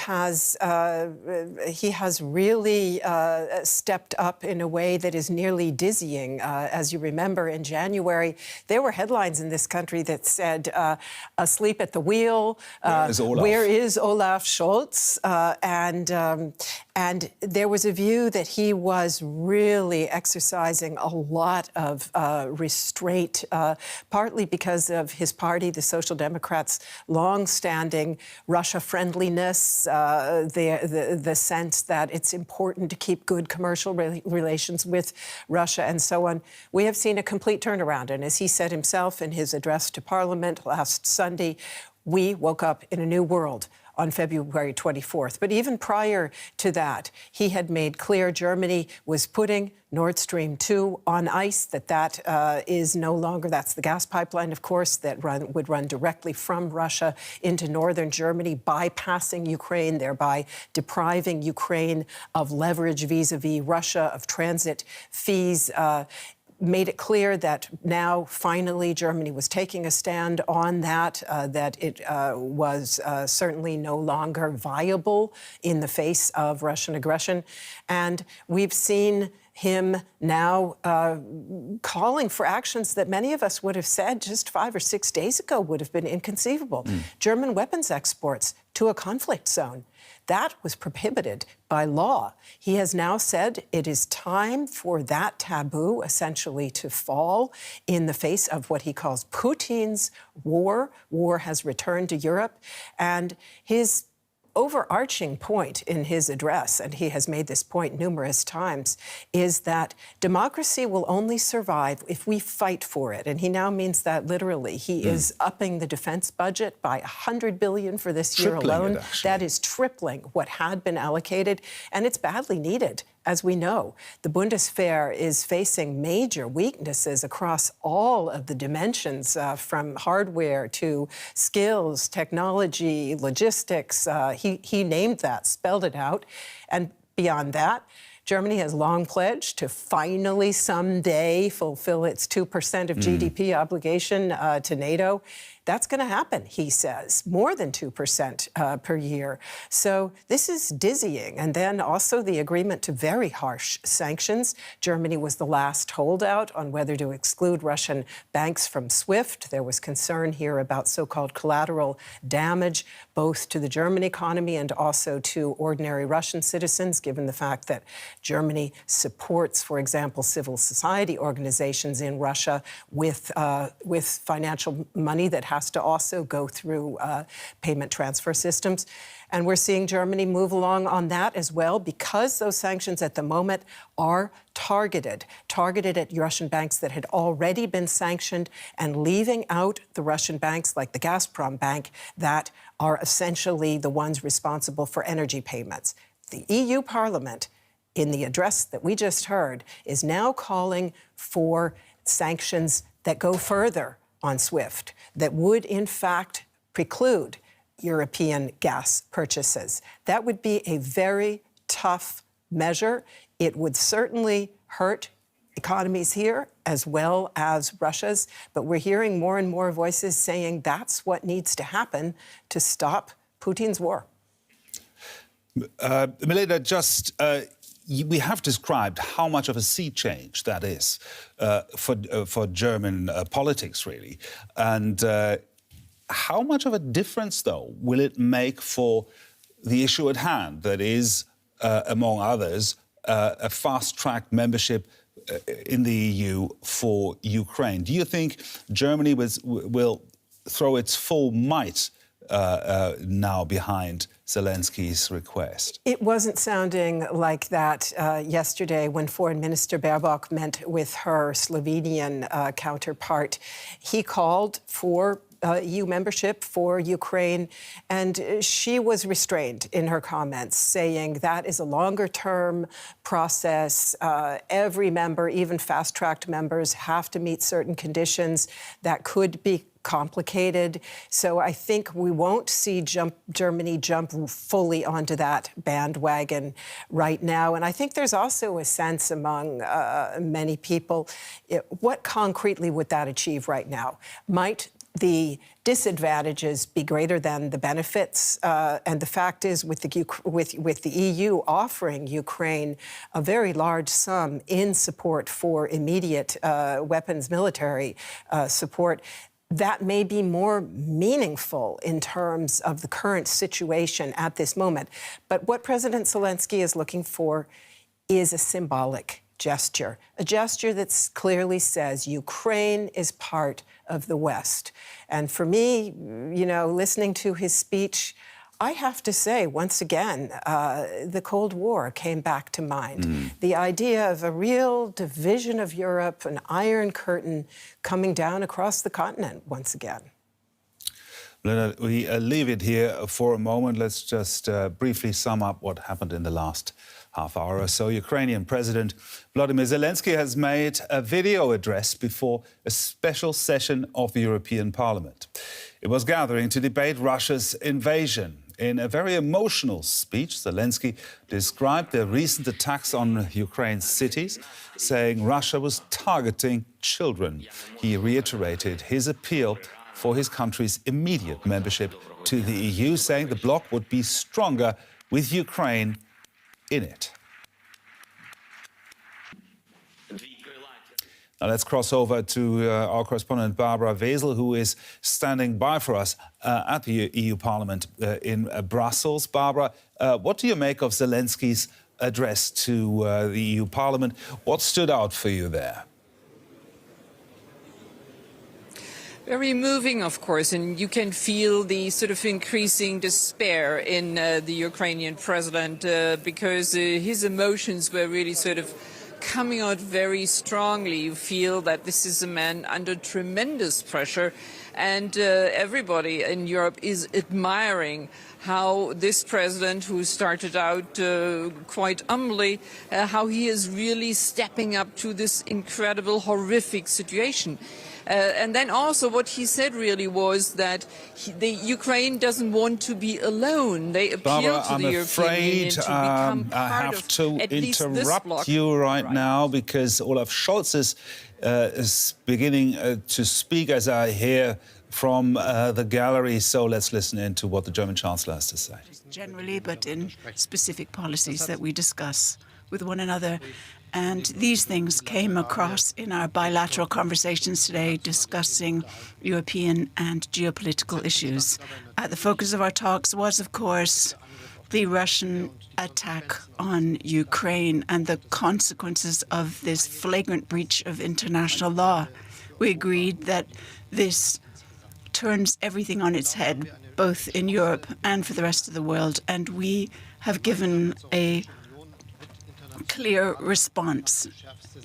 has really stepped up in a way that is nearly dizzying. As you remember, in January, there were headlines in this country that said, asleep at the wheel, where is Olaf Scholz? And there was a view that he was really exercising a lot of restraint, partly because of his party, the Social Democrats' long-standing Russia-friendliness, the sense that it's important to keep good commercial relations with Russia and so on. We have seen a complete turnaround. And as he said himself in his address to Parliament last Sunday, we woke up in a new world on February 24th. But even prior to that, he had made clear Germany was putting Nord Stream 2 on ice, that is no longer, that's the gas pipeline, of course, that would run directly from Russia into northern Germany, bypassing Ukraine, thereby depriving Ukraine of leverage vis-a-vis Russia, of transit fees, made it clear that now, finally, Germany was taking a stand on that, that it was certainly no longer viable in the face of Russian aggression. And we've seen him now calling for actions that many of us would have said just 5 or 6 days ago would have been inconceivable. German weapons exports to a conflict zone. That was prohibited by law. He has now said it is time for that taboo essentially to fall in the face of what he calls Putin's war. War has returned to Europe. And his overarching point in his address, and he has made this point numerous times, is that democracy will only survive if we fight for it. And he now means that literally. He is upping the defense budget by $100 billion for this year alone. That is tripling what had been allocated, and it's badly needed. As we know, the Bundeswehr is facing major weaknesses across all of the dimensions, from hardware to skills, technology, logistics. He named that, spelled it out. And beyond that, Germany has long pledged to finally someday fulfill its 2% of GDP obligation to NATO. That's going to happen, he says, more than 2% per year. So this is dizzying. And then also the agreement to very harsh sanctions. Germany was the last holdout on whether to exclude Russian banks from SWIFT. There was concern here about so-called collateral damage, both to the German economy and also to ordinary Russian citizens, given the fact that Germany supports, for example, civil society organizations in Russia with financial money that has to also go through payment transfer systems. And we're seeing Germany move along on that as well, because those sanctions at the moment are targeted at Russian banks that had already been sanctioned, and leaving out the Russian banks like the Gazprom Bank that are essentially the ones responsible for energy payments. The EU Parliament, in the address that we just heard, is now calling for sanctions that go further on SWIFT, that would, in fact, preclude European gas purchases. That would be a very tough measure. It would certainly hurt economies here as well as Russia's, but we're hearing more and more voices saying that's what needs to happen to stop Putin's war. Milena, we have described how much of a sea change that is for German politics, really. And how much of a difference, though, will it make for the issue at hand, that is, among others, a fast-track membership in the EU for Ukraine? Do you think Germany will throw its full might now behind Zelensky's request? It wasn't sounding like that yesterday when Foreign Minister Baerbock met with her Slovenian counterpart. He called for EU membership for Ukraine, and she was restrained in her comments, saying that is a longer-term process. Every member, even fast-tracked members, have to meet certain conditions that could be complicated. So I think we won't see Germany jump fully onto that bandwagon right now. And I think there's also a sense among many people, what concretely would that achieve right now? Might the disadvantages be greater than the benefits. And the fact is, with the EU offering Ukraine a very large sum in support for immediate weapons military support, that may be more meaningful in terms of the current situation at this moment. But what President Zelensky is looking for is a symbolic gesture, a gesture that clearly says Ukraine is part of the West. And for me, you know, listening to his speech, I have to say, once again, the Cold War came back to mind. The idea of a real division of Europe, an iron curtain coming down across the continent once again. Leonard, we leave it here for a moment. Let's just briefly sum up what happened in the last half hour or so. Ukrainian President Volodymyr Zelensky has made a video address before a special session of the European Parliament. It was gathering to debate Russia's invasion. In a very emotional speech, Zelensky described the recent attacks on Ukraine's cities, saying Russia was targeting children. He reiterated his appeal for his country's immediate membership to the EU, saying the bloc would be stronger with Ukraine in it. Now let's cross over to our correspondent Barbara Wesel, who is standing by for us at the EU Parliament in Brussels. Barbara, what do you make of Zelensky's address to the EU Parliament? What stood out for you there? Very moving, of course, and you can feel the sort of increasing despair in the Ukrainian president because his emotions were really sort of coming out very strongly. You feel that this is a man under tremendous pressure, and everybody in Europe is admiring how this president, who started out quite humbly, how he is really stepping up to this incredible, horrific situation. And then also what he said really was that the Ukraine doesn't want to be alone. They appeal to the European Union to become part I have of to at least this interrupt bloc. you right now because Olaf Scholz is beginning to speak, as I hear from the gallery. So let's listen in to what the German Chancellor has to say. Generally, but in specific policies that we discuss with one another. And these things came across in our bilateral conversations today discussing European and geopolitical issues. At the focus of our talks was, of course, the Russian attack on Ukraine and the consequences of this flagrant breach of international law. We agreed that this turns everything on its head, both in Europe and for the rest of the world, and we have given a clear response.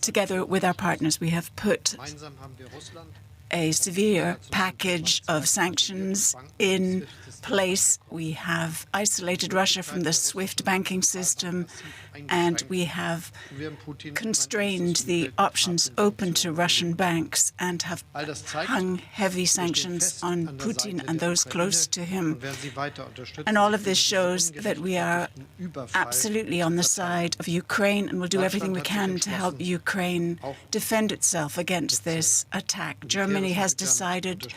Together with our partners, we have put a severe package of sanctions in place. We have isolated Russia from the SWIFT banking system, and we have constrained the options open to Russian banks and have hung heavy sanctions on Putin and those close to him. And all of this shows that we are absolutely on the side of Ukraine and will do everything we can to help Ukraine defend itself against this attack. Germany has decided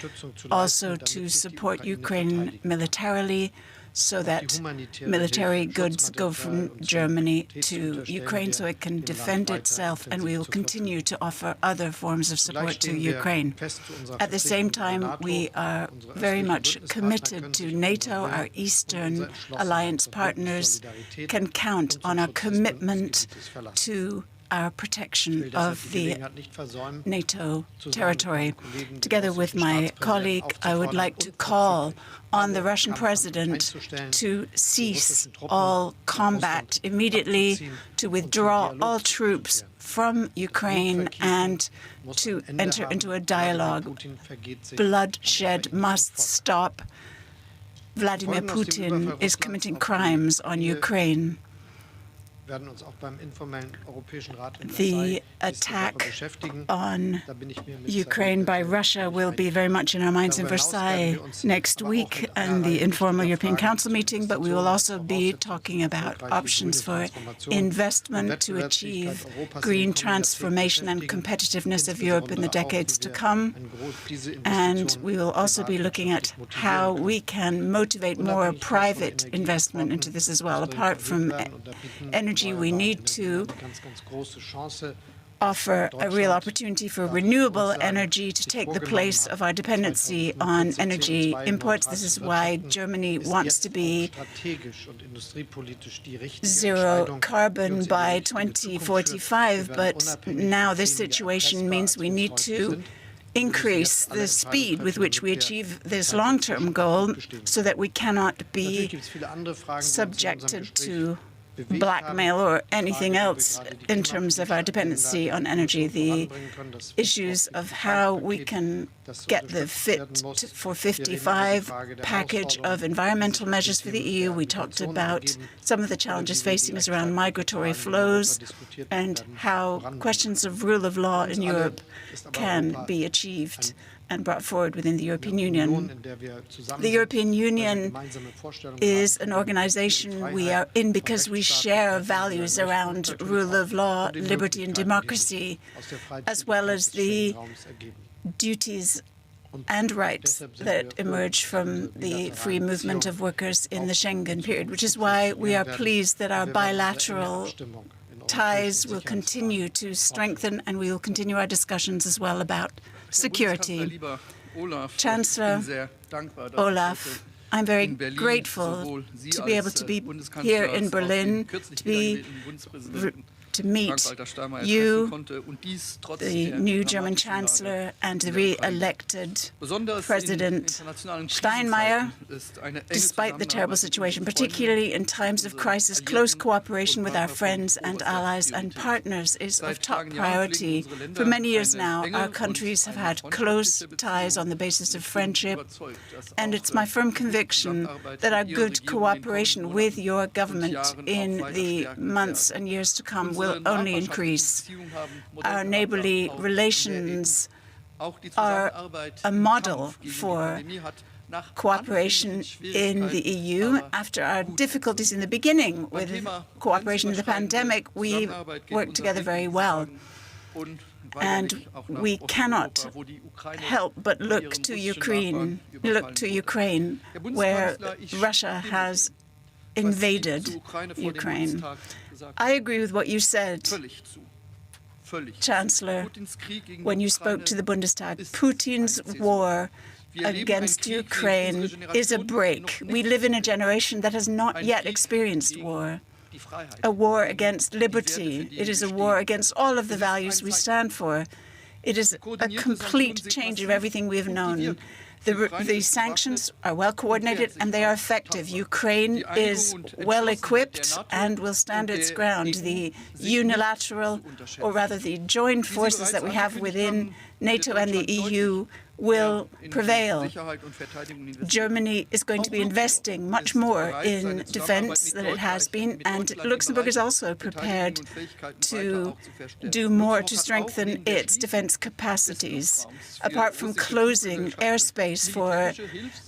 also to support Ukraine militarily, so that military goods go from Germany to Ukraine so it can defend itself, and we will continue to offer other forms of support to Ukraine. At the same time, we are very much committed to NATO. Our Eastern Alliance partners can count on our commitment to our protection of the NATO territory. Together with my colleague, I would like to call on the Russian president to cease all combat immediately, to withdraw all troops from Ukraine, and to enter into a dialogue. Bloodshed must stop. Vladimir Putin is committing crimes on Ukraine. The attack on Ukraine by Russia will be very much in our minds in Versailles next week and the informal European Council meeting, but we will also be talking about options for investment to achieve green transformation and competitiveness of Europe in the decades to come. And we will also be looking at how we can motivate more private investment into this as well. Apart from energy, we need to offer a real opportunity for renewable energy to take the place of our dependency on energy imports. This is why Germany wants to be zero carbon by 2045, but now this situation means we need to increase the speed with which we achieve this long-term goal so that we cannot be subjected to blackmail or anything else in terms of our dependency on energy. The issues of how we can get the Fit for 55 package of environmental measures for the EU. We talked about some of the challenges facing us around migratory flows and how questions of rule of law in Europe can be achieved and brought forward within the European Union. The European Union is an organization we are in because we share values around rule of law, liberty and democracy, as well as the duties and rights that emerge from the free movement of workers in the Schengen period, which is why we are pleased that our bilateral ties will continue to strengthen, and we will continue our discussions as well about security. Chancellor Olaf, I'm very grateful to be able to be here in Berlin, to meet you, the new German Chancellor, and the re-elected President Steinmeier. Despite the terrible situation, particularly in times of crisis, close cooperation with our friends and allies and partners is of top priority. For many years now, our countries have had close ties on the basis of friendship, and it's my firm conviction that our good cooperation with your government in the months and years to come will only increase. Our neighborly relations are a model for cooperation in the EU. After our difficulties in the beginning with cooperation in the pandemic, we worked together very well. And we cannot help but look to Ukraine, where Russia has invaded Ukraine. I agree with what you said, Chancellor, when you spoke to the Bundestag. Putin's war against Ukraine is a break. We live in a generation that has not yet experienced war. A war against liberty. It is a war against all of the values we stand for. It is a complete change of everything we have known. The sanctions are well coordinated and they are effective. Ukraine is well equipped and will stand its ground. The unilateral, or rather the joint forces that we have within NATO and the EU will prevail. Germany is going to be investing much more in defense than it has been, and Luxembourg is also prepared to do more to strengthen its defense capacities. Apart from closing airspace for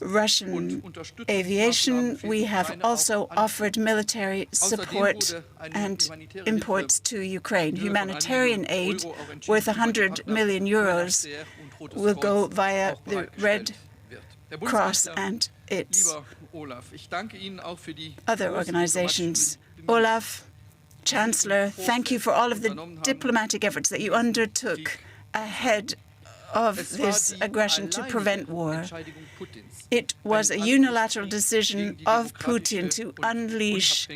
Russian aviation, we have also offered military support and imports to Ukraine. Humanitarian aid worth 100 million euros will go via the Red Cross and its other organizations. Olaf, Chancellor, thank you for all of the diplomatic efforts that you undertook ahead of this aggression to prevent war. It was a unilateral decision of Putin to unleash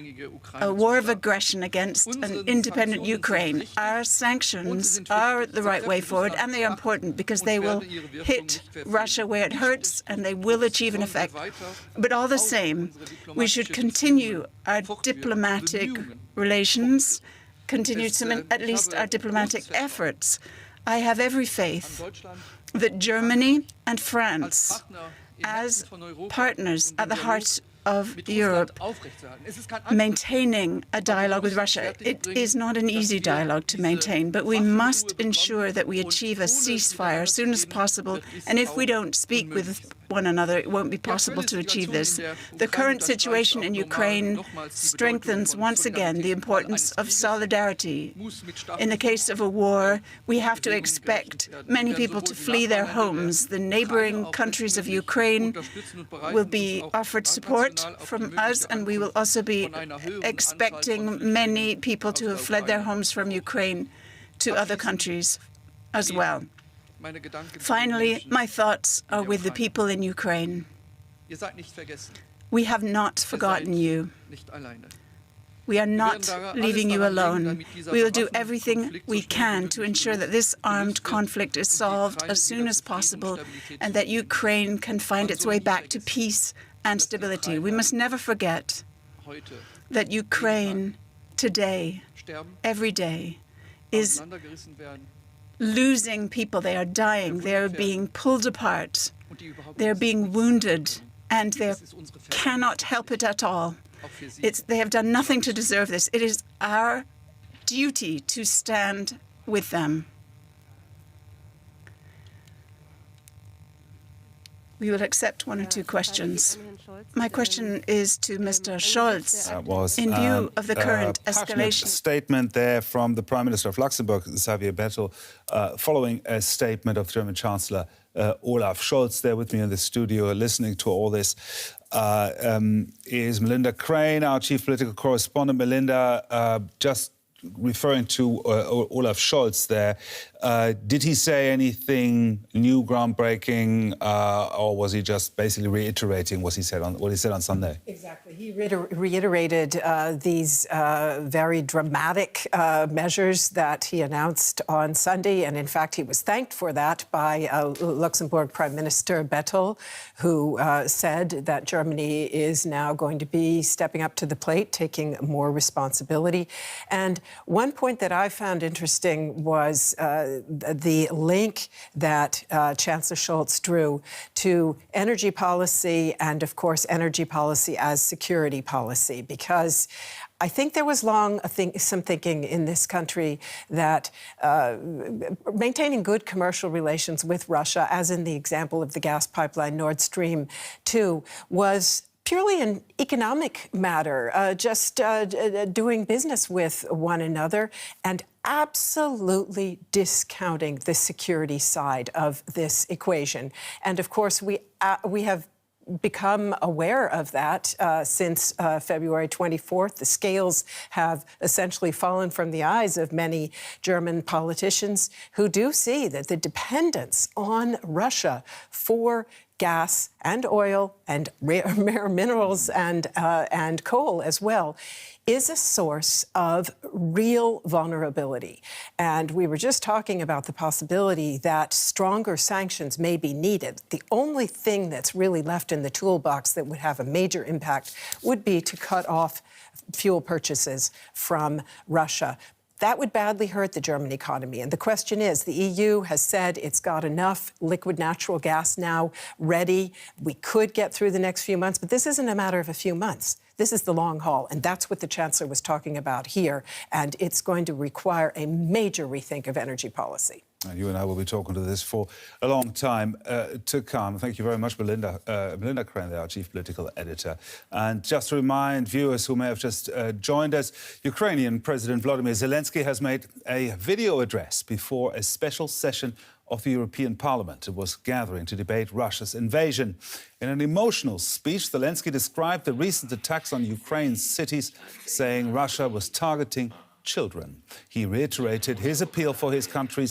a war of aggression against an independent Ukraine. Our sanctions are the right way forward, and they are important because they will hit Russia where it hurts, and they will achieve an effect. But all the same, we should continue our diplomatic relations, continue at least our diplomatic efforts. I have every faith that Germany and France, as partners at the heart of Europe maintaining a dialogue with Russia. It is not an easy dialogue to maintain, but we must ensure that we achieve a ceasefire as soon as possible. And if we don't speak with one another, it won't be possible to achieve this. The current situation in Ukraine strengthens once again the importance of solidarity. In the case of a war, we have to expect many people to flee their homes. The neighboring countries of Ukraine will be offered support from us, and we will also be expecting many people to have fled their homes from Ukraine to other countries as well. Finally, my thoughts are with the people in Ukraine. We have not forgotten you. We are not leaving you alone. We will do everything we can to ensure that this armed conflict is solved as soon as possible and that Ukraine can find its way back to peace and stability. We must never forget that Ukraine today, every day, is losing people. They are dying. They are being pulled apart. They are being wounded, and they cannot help it at all. They have done nothing to deserve this. It is our duty to stand with them. We will accept one or two questions. My question is to Mr. Scholz. That was in view of the current escalation. Statement there from the Prime Minister of Luxembourg, Xavier Bettel, following a statement of German Chancellor Olaf Scholz. There with me in the studio, listening to all this, is Melinda Crane, our chief political correspondent. Melinda, just referring to Olaf Scholz there, did he say anything new, groundbreaking, or was he just basically reiterating what he said on Sunday? Exactly. He reiterated these very dramatic measures that he announced on Sunday, and in fact he was thanked for that by Luxembourg Prime Minister Bettel, who said that Germany is now going to be stepping up to the plate, taking more responsibility. And one point that I found interesting was the link that Chancellor Scholz drew to energy policy and, of course, energy policy as security policy, because I think there was long some thinking in this country that maintaining good commercial relations with Russia, as in the example of the gas pipeline Nord Stream 2, was purely an economic matter, just doing business with one another and absolutely discounting the security side of this equation. And of course, we have become aware of that since February 24th. The scales have essentially fallen from the eyes of many German politicians who do see that the dependence on Russia for gas and oil and rare minerals and coal as well is a source of real vulnerability. And we were just talking about the possibility that stronger sanctions may be needed. The only thing that's really left in the toolbox that would have a major impact would be to cut off fuel purchases from Russia. That would badly hurt the German economy. And the question is, the EU has said it's got enough liquid natural gas now ready. We could get through the next few months, but this isn't a matter of a few months. This is the long haul, and that's what the Chancellor was talking about here. And it's going to require a major rethink of energy policy. And you and I will be talking to this for a long time to come. Thank you very much, Melinda. Melinda Crane, our chief political editor. And just to remind viewers who may have just joined us, Ukrainian President Volodymyr Zelensky has made a video address before a special session of the European Parliament. It was gathering to debate Russia's invasion. In an emotional speech, Zelensky described the recent attacks on Ukraine's cities, saying Russia was targeting children. He reiterated his appeal for his country's